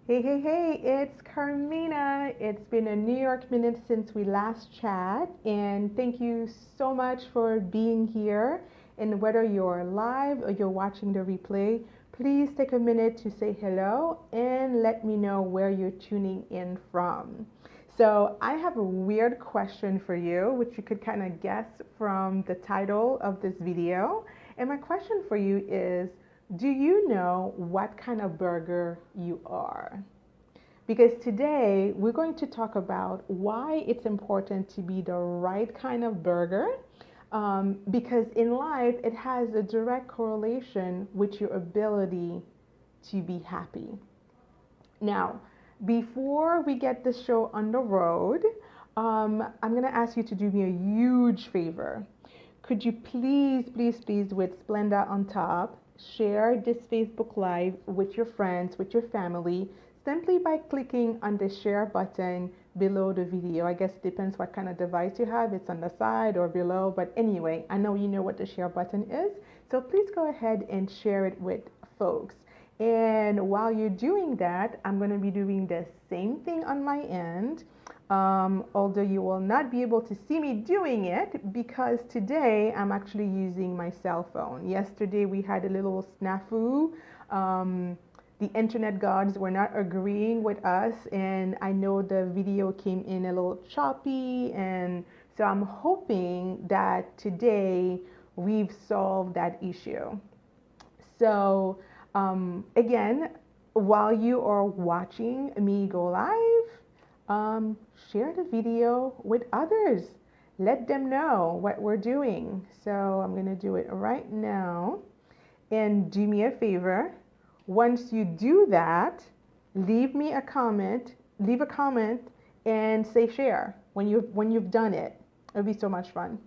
Hey, hey, hey, it's Carmina. It's been a New York minute since we last chat, and thank you so much for being here. And whether you're live or you're watching the replay, please take a minute to say hello and let me know where you're tuning in from. So, I have a weird question for you, which you could kind of guess from the title of this video. And my question for you is, do you know what kind of burger you are? Because today we're going to talk about why it's important to be the right kind of burger. Because in life, it has a direct correlation with your ability to be happy. Now, before we get the show on the road, I'm going to ask you to do me a huge favor. Could you please, with Splenda on top, share this Facebook Live with your friends, with your family, simply by clicking on the share button below the video. I guess it depends what kind of device you have. It's on the side or below, but anyway, I know you know what the share button is. So please go ahead and share it with folks. And while you're doing that, I'm going to be doing the same thing on my end. Although you will not be able to see me doing it because today I'm actually using my cell phone. Yesterday we had a little snafu. The internet gods were not agreeing with us, and I know the video came in a little choppy, and so I'm hoping that today we've solved that issue. So, again, while you are watching me go live, share the video with others. Let them know what we're doing. So I'm going to do it right now. And do me a favor. Once you do that, leave a comment and say share when you've done it. It'll be so much fun.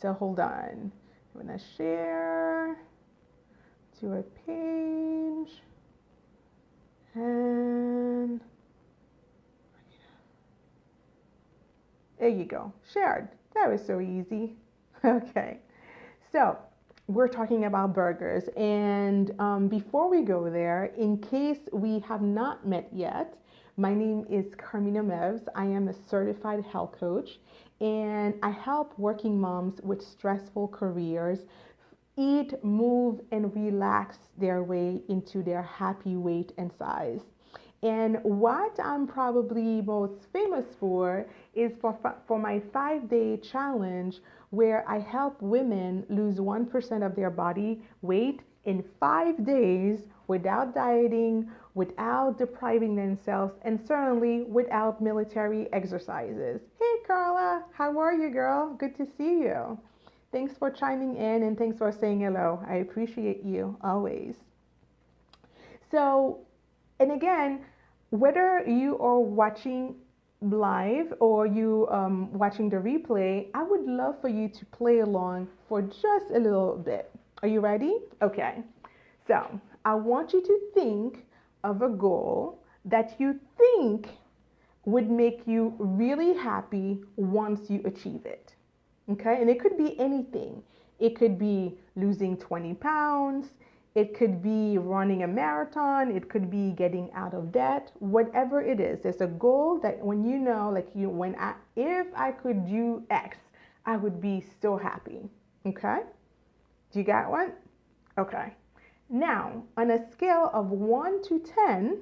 So hold on. I'm going to share to a page. And there you go. Shared. That was so easy. Okay. So we're talking about burgers. And before we go there, in case we have not met yet, my name is Carmina Mevs. I am a certified health coach, and I help working moms with stressful careers eat, move, and relax their way into their happy weight and size. And what I'm probably most famous for is for my 5-day challenge where I help women lose 1% of their body weight in 5 days without dieting, without depriving themselves, and certainly without military exercises. Hey Carla, how are you, girl? Good to see you. Thanks for chiming in and thanks for saying hello. I appreciate you always. So, and again, whether you are watching live or you watching the replay, I would love for you to play along for just a little bit. Are you ready? Okay. So, I want you to think of a goal that you think would make you really happy once you achieve it. Okay, and it could be anything. It could be losing 20 pounds. It could be running a marathon. It could be getting out of debt. Whatever it is, there's a goal that when you know, like if I could do X, I would be so happy. Okay, do you got one? Okay. Now, on a scale of 1 to 10,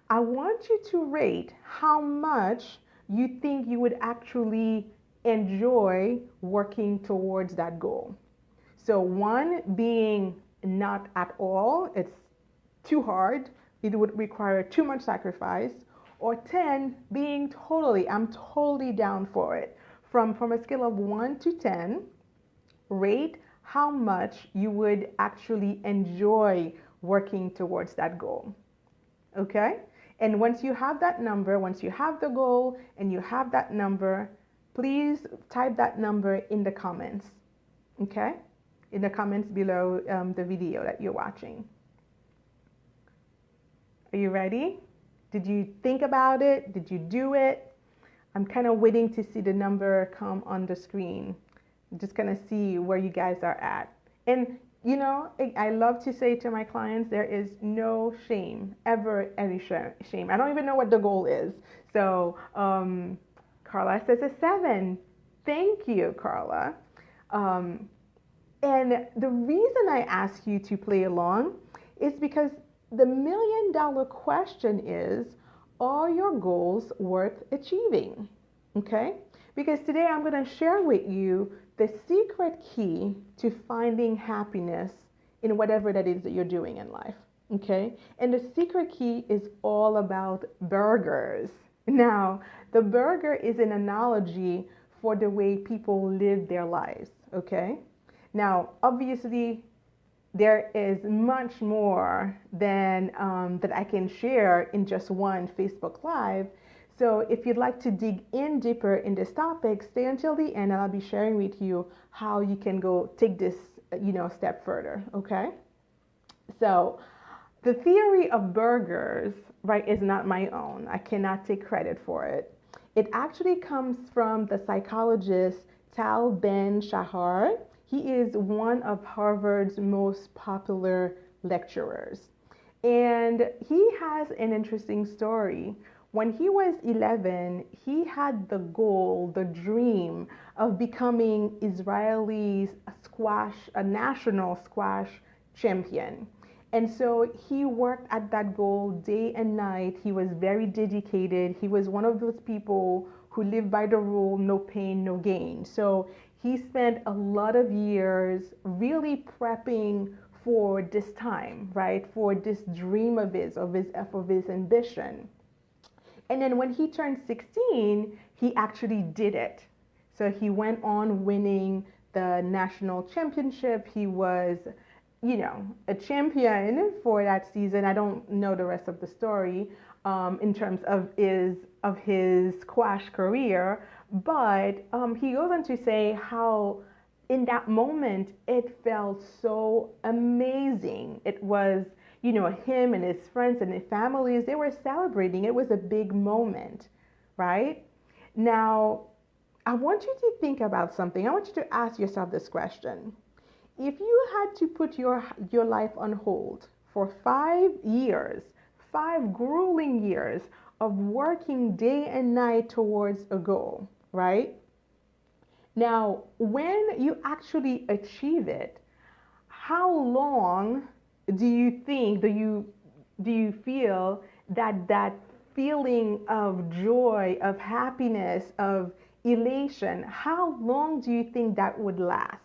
I want you to rate how much you think you would actually enjoy working towards that goal. So 1 being not at all, it's too hard, it would require too much sacrifice, or 10 being I'm totally down for it. From a scale of 1 to 10, rate how much you would actually enjoy working towards that goal. Okay? And once you have that number, once you have the goal and you have that number, please type that number in the comments, okay? In the comments below the video that you're watching. Are you ready? Did you think about it? Did you do it? I'm kind of waiting to see the number come on the screen. I'm just going to see where you guys are at. And You know, I love to say to my clients, there is no shame, ever any shame. I don't even know what the goal is. So, Carla says a 7. Thank you, Carla. Um, and the reason I ask you to play along is because the $1,000,000 question is, are your goals worth achieving? Okay? Because today I'm going to share with you the secret key to finding happiness in whatever that is that you're doing in life. Okay? And the secret key is all about burgers. Now, the burger is an analogy for the way people live their lives. Okay? Now, obviously, there is much more than that I can share in just one Facebook Live. So if you'd like to dig in deeper in this topic, stay until the end and I'll be sharing with you how you can go take this, step further, okay? So the theory of burgers, right, is not my own. I cannot take credit for it. It actually comes from the psychologist Tal Ben-Shahar. He is one of Harvard's most popular lecturers. And he has an interesting story. When he was 11, he had the goal, the dream of becoming Israeli's a national squash champion. And so he worked at that goal day and night. He was very dedicated. He was one of those people who live by the rule, no pain, no gain. So he spent a lot of years really prepping for this time, right? For this dream of his ambition. And then when he turned 16, he actually did it. So he went on winning the national championship. He was, a champion for that season. I don't know the rest of the story in terms of his squash career, but he goes on to say how in that moment it felt so amazing. It was, him and his friends and his families, they were celebrating. It was a big moment, right? Now, I want you to think about something. I want you to ask yourself this question. If you had to put your life on hold for 5 years, 5 grueling years of working day and night towards a goal, right? Now, when you actually achieve it, how long do you feel that feeling of joy, of happiness, of elation, how long do you think that would last?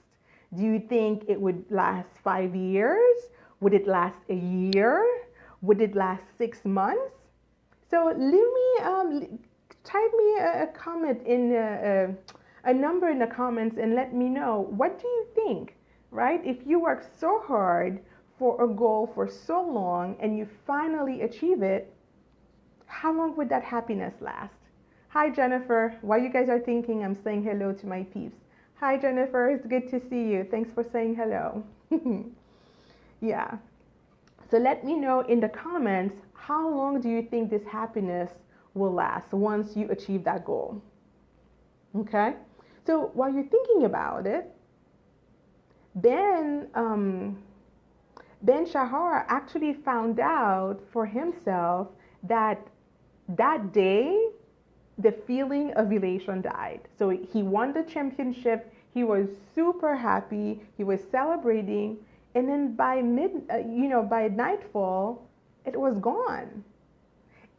Do you think it would last 5 years? Would it last a year? Would it last 6 months? So type me a comment in a number in the comments and let me know, what do you think, right? If you work so hard for a goal for so long and you finally achieve it, how long would that happiness last? Hi, Jennifer. While you guys are thinking, I'm saying hello to my peeps. Hi, Jennifer. It's good to see you. Thanks for saying hello. Yeah. So let me know in the comments, how long do you think this happiness will last once you achieve that goal? Okay? So while you're thinking about it, Ben Shahar actually found out for himself that that day the feeling of elation died. So he won the championship. He was super happy. He was celebrating, and then by by nightfall, it was gone.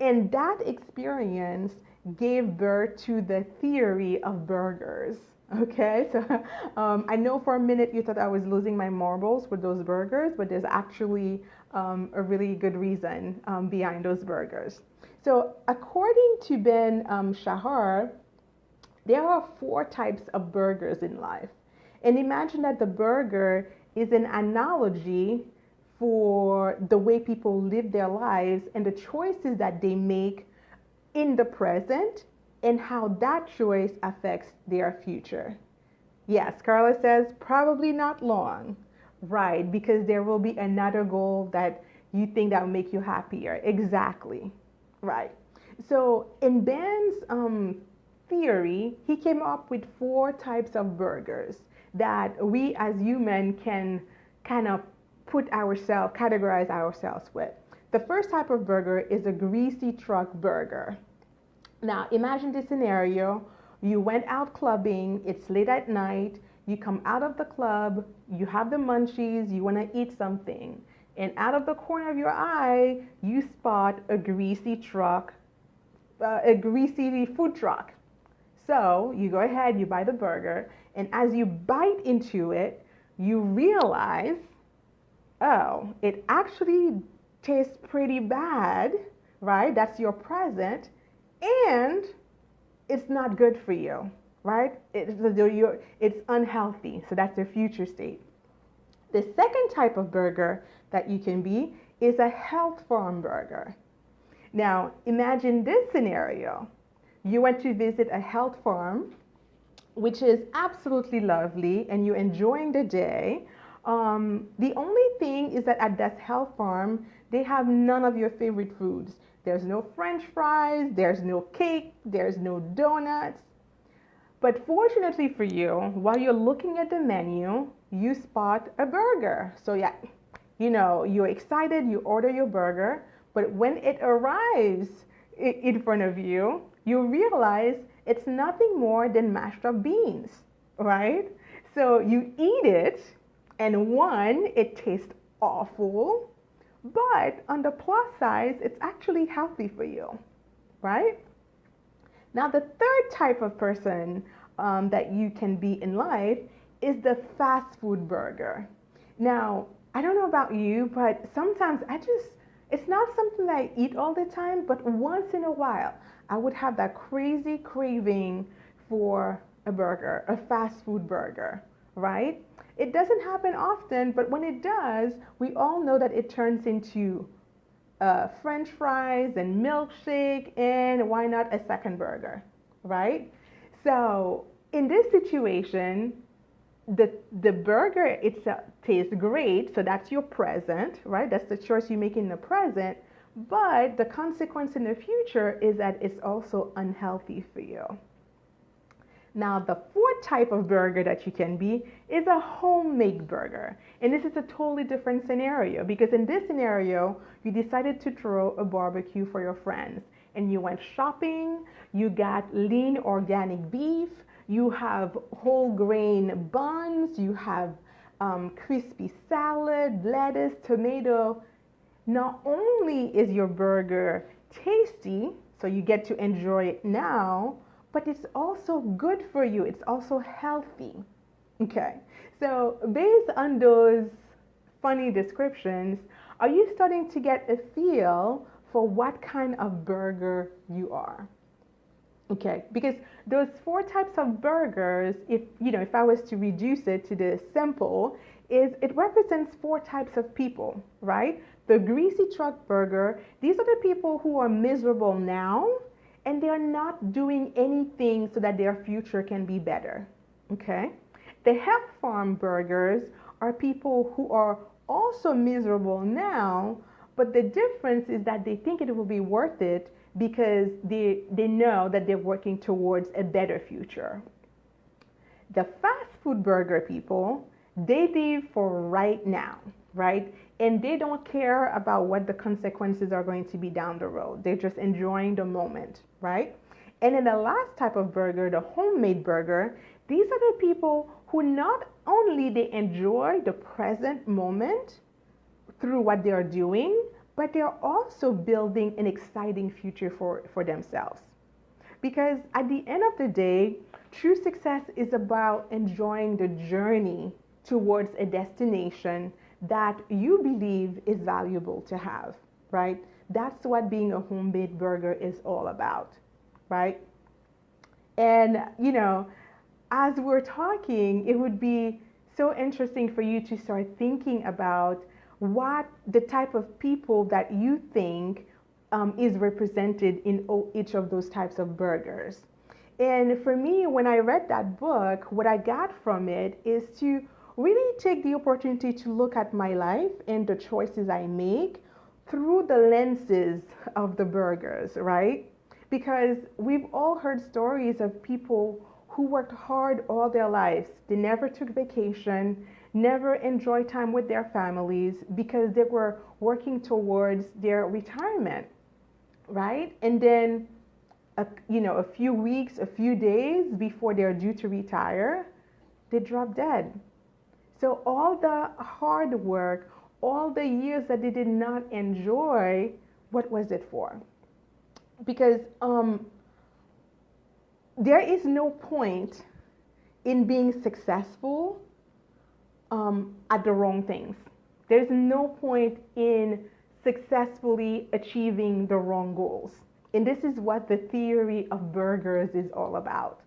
And that experience gave birth to the theory of burgers. Okay, so I know for a minute you thought I was losing my marbles with those burgers, but there's actually a really good reason behind those burgers. So according to Ben Shahar, there are 4 types of burgers in life. And imagine that the burger is an analogy for the way people live their lives and the choices that they make in the present and how that choice affects their future. Yes, Carla says probably not long. Right, because there will be another goal that you think that will make you happier. Exactly. Right. So in Ben's theory, he came up with 4 types of burgers that we as humans can kind of categorize ourselves with. The first type of burger is a greasy truck burger. Now, imagine this scenario. You went out clubbing, it's late at night, you come out of the club, you have the munchies, you want to eat something. And out of the corner of your eye, you spot a greasy food truck. So you go ahead, you buy the burger, and as you bite into it, you realize, oh, it actually tastes pretty bad, right? That's your present, and it's not good for you, right? It's unhealthy, so that's your future state. The second type of burger that you can be is a health farm burger. Now, imagine this scenario. You went to visit a health farm, which is absolutely lovely, and you're enjoying the day. The only thing is that at this health farm, they have none of your favorite foods. There's no French fries, there's no cake, there's no donuts. But fortunately for you, while you're looking at the menu, you spot a burger. So yeah, you're excited, you order your burger, but when it arrives in front of you, you realize it's nothing more than mashed up beans, right? So you eat it, and one, it tastes awful, but on the plus side, it's actually healthy for you, right? Now, the third type of person that you can be in life is the fast food burger. Now, I don't know about you, but sometimes it's not something that I eat all the time, but once in a while, I would have that crazy craving for a burger, a fast food burger, right? It doesn't happen often, but when it does, we all know that it turns into French fries and milkshake, and why not a second burger, right? So in this situation, the burger itself tastes great, so that's your present, right? That's the choice you make in the present, but the consequence in the future is that it's also unhealthy for you. Now, the fourth type of burger that you can be is a homemade burger. And this is a totally different scenario, because in this scenario, you decided to throw a barbecue for your friends. And you went shopping, you got lean organic beef, you have whole grain buns, you have crispy salad, lettuce, tomato. Not only is your burger tasty, so you get to enjoy it now, but it's also good for you. It's also healthy. Okay, so based on those funny descriptions, are you starting to get a feel for what kind of burger you are? Okay, because those four types of burgers, if I was to reduce it to the simple, it represents four types of people, right? The greasy truck burger, these are the people who are miserable now, and they are not doing anything so that their future can be better, okay? The health farm burgers are people who are also miserable now, but the difference is that they think it will be worth it because they know that they're working towards a better future. The fast food burger people, they live for right now, right? And they don't care about what the consequences are going to be down the road. They're just enjoying the moment, right? And then the last type of burger, the homemade burger, these are the people who not only they enjoy the present moment through what they are doing, but they're also building an exciting future for themselves. Because at the end of the day, true success is about enjoying the journey towards a destination that you believe is valuable to have, right? That's what being a homemade burger is all about, right? And, as we're talking, it would be so interesting for you to start thinking about what the type of people that you think is represented in each of those types of burgers. And for me, when I read that book, what I got from it is to really take the opportunity to look at my life and the choices I make through the lenses of the burgers, right? Because we've all heard stories of people who worked hard all their lives. They never took vacation. never enjoy time with their families because they were working towards their retirement, right? And then, a few weeks, a few days before they're due to retire, they drop dead. So all the hard work, all the years that they did not enjoy, what was it for? Because there is no point in being successful at the wrong things. There's no point in successfully achieving the wrong goals. And this is what the theory of burgers is all about,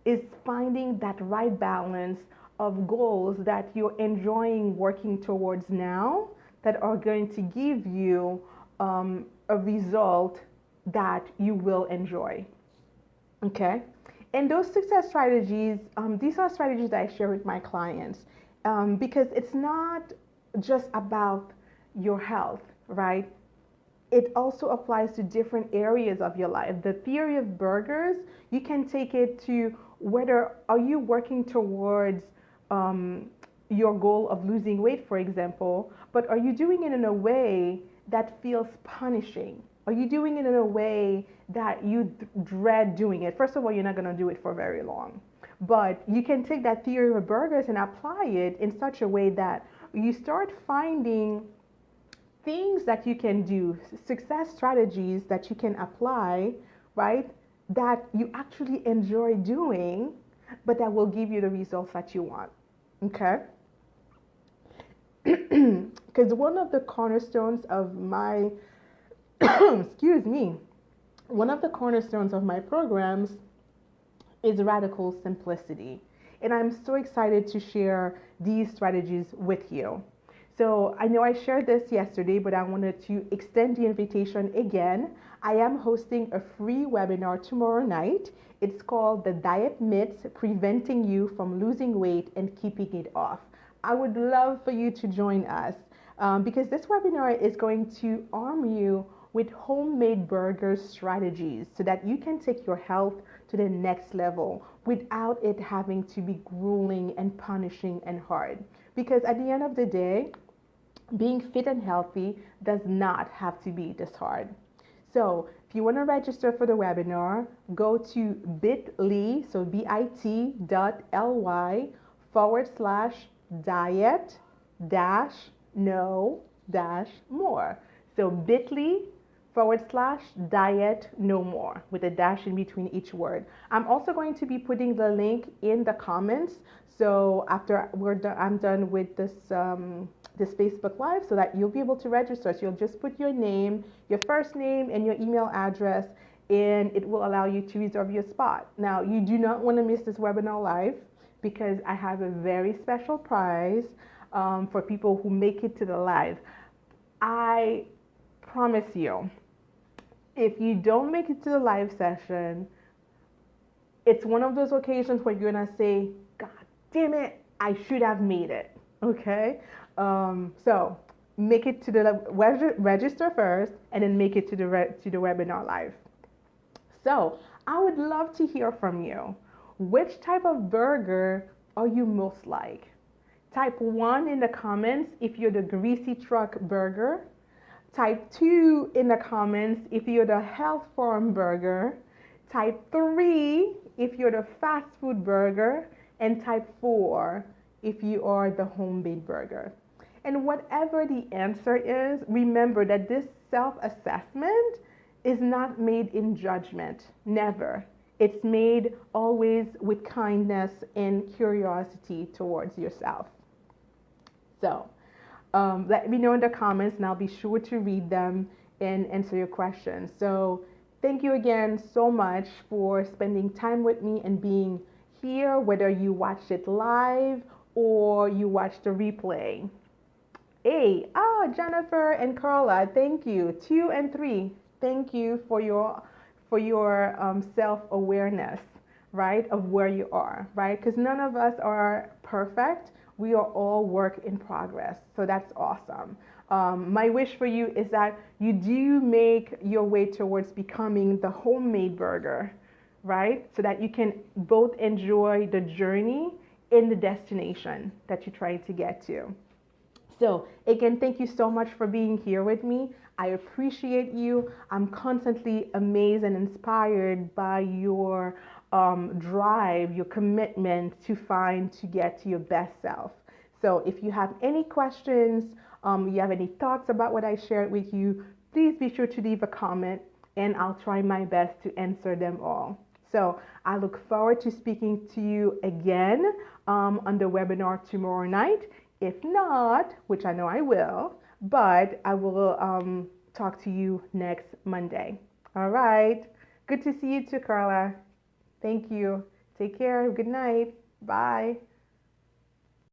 is finding that right balance of goals that you're enjoying working towards now that are going to give you a result that you will enjoy. Okay? And those success strategies, these are strategies that I share with my clients because it's not just about your health, right? It also applies to different areas of your life. The theory of burgers, you can take it to whether are you working towards your goal of losing weight, for example, but are you doing it in a way that feels punishing? Are you doing it in a way that you dread doing it? First of all, you're not going to do it for very long. But you can take that theory of burgers and apply it in such a way that you start finding things that you can do, success strategies that you can apply, right? That you actually enjoy doing, but that will give you the results that you want. Okay? Because one of the cornerstones of my excuse me, one of the cornerstones of my programs is radical simplicity. And I'm so excited to share these strategies with you. So I know I shared this yesterday, but I wanted to extend the invitation again. I am hosting a free webinar tomorrow night. It's called The Diet Myths Preventing You from Losing Weight and Keeping It Off. I would love for you to join us because this webinar is going to arm you with homemade burger strategies so that you can take your health to the next level without it having to be grueling and punishing and hard. Because at the end of the day, being fit and healthy does not have to be this hard. So if you want to register for the webinar, go to bit.ly, so bit.ly /diet no more. So bit.ly /diet no more with a dash in between each word. I'm also going to be putting the link in the comments. So after I'm done with this Facebook Live, so that you'll be able to register. So you'll just put your name, your first name, and your email address, and it will allow you to reserve your spot. Now, you do not want to miss this webinar live because I have a very special prize for people who make it to the live. I promise you, if you don't make it to the live session, it's one of those occasions where you're going to say, God damn it, I should have made it. Okay? So make it to the register first and then make it to the webinar live. So I would love to hear from you. Which type of burger are you most like? Type 1 in the comments if you're the greasy truck burger. Type 2 in the comments if you're the health farm burger. Type 3 if you're the fast food burger. And type 4 if you are the homemade burger. And whatever the answer is, remember that this self-assessment is not made in judgment. Never. It's made always with kindness and curiosity towards yourself. So let me know in the comments and I'll be sure to read them and answer your questions. So thank you again so much for spending time with me and being here, whether you watched it live or you watched the replay. Hey, Jennifer and Carla, thank you. 2 and 3, thank you for your self-awareness, right, of where you are, right? Because none of us are perfect. We are all work in progress. So that's awesome. My wish for you is that you do make your way towards becoming the homemade burger, right? So that you can both enjoy the journey in the destination that you're trying to get to. So, again, thank you so much for being here with me. I appreciate you. I'm constantly amazed and inspired by your drive, your commitment to get to your best self. So, if you have any questions, you have any thoughts about what I shared with you, please be sure to leave a comment and I'll try my best to answer them all. So, I look forward to speaking to you again on the webinar tomorrow night. If not, which I know I will, but I will talk to you next Monday. All right. Good to see you too, Carla. Thank you. Take care. Good night. Bye.